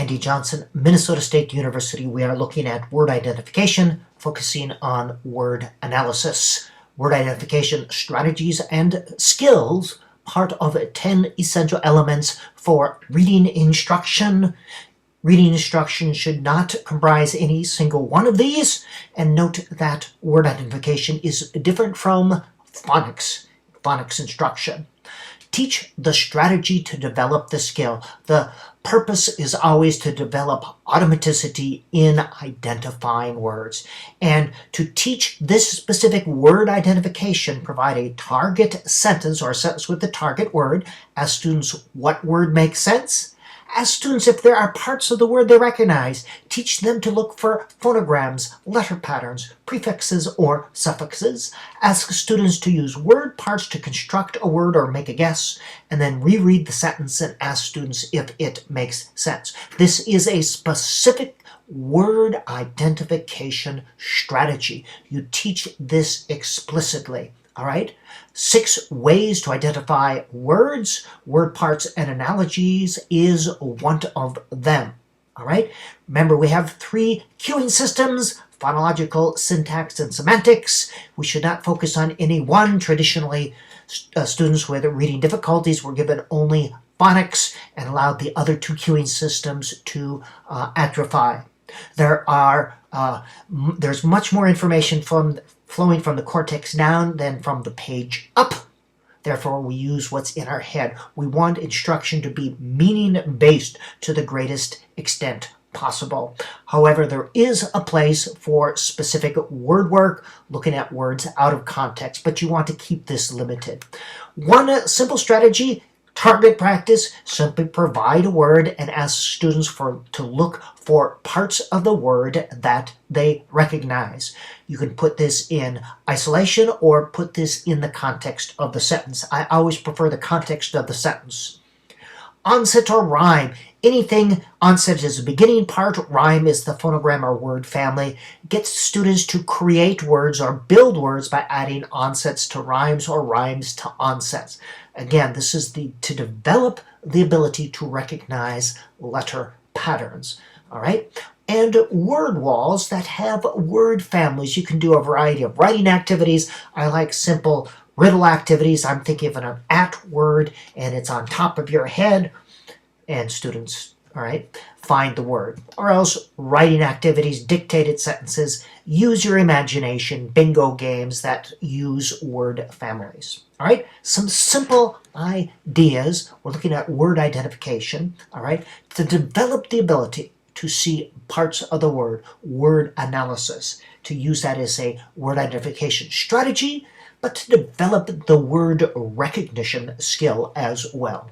Andy Johnson, Minnesota State University. We are looking at word identification, focusing on word analysis. Word identification strategies and skills, part of 10 essential elements for reading instruction. Reading instruction should not comprise any single one of these, and note that word identification is different from phonics instruction. Teach the strategy to develop the skill. The purpose is always to develop automaticity in identifying words. And to teach this specific word identification, provide a target sentence or a sentence with the target word. Ask students what word makes sense. Ask students if there are parts of the word they recognize. Teach them to look for phonograms, letter patterns, prefixes, or suffixes. Ask students to use word parts to construct a word or make a guess, and then reread the sentence and ask students if it makes sense. This is a specific word identification strategy. You teach this explicitly. All right, 6 ways to identify words, word parts, and analogies is one of them. All right, remember we have 3 cueing systems: phonological, syntax, and semantics. We should not focus on any one. Traditionally, students with reading difficulties were given only phonics and allowed the other 2 cueing systems to atrophy. There's much more information flowing from the cortex down than from the page up. Therefore, we use what's in our head. We want instruction to be meaning-based to the greatest extent possible. However, there is a place for specific word work, looking at words out of context, but you want to keep this limited. One simple strategy: target practice. Simply provide a word and ask students to look for parts of the word that they recognize. You can put this in isolation or put this in the context of the sentence. I always prefer the context of the sentence. Onset or rhyme. Anything, onset is the beginning part, rhyme is the phonogram or word family. Get students to create words or build words by adding onsets to rhymes or rhymes to onsets. Again, this is to develop the ability to recognize letter patterns. All right? And word walls that have word families. You can do a variety of writing activities. I like simple riddle activities. I'm thinking of an at word and it's on top of your head. And students, all right, find the word. Or else writing activities, dictated sentences, use your imagination, bingo games that use word families. All right, some simple ideas. We're looking at word identification, all right, to develop the ability to see parts of the word analysis, to use that as a word identification strategy, but to develop the word recognition skill as well.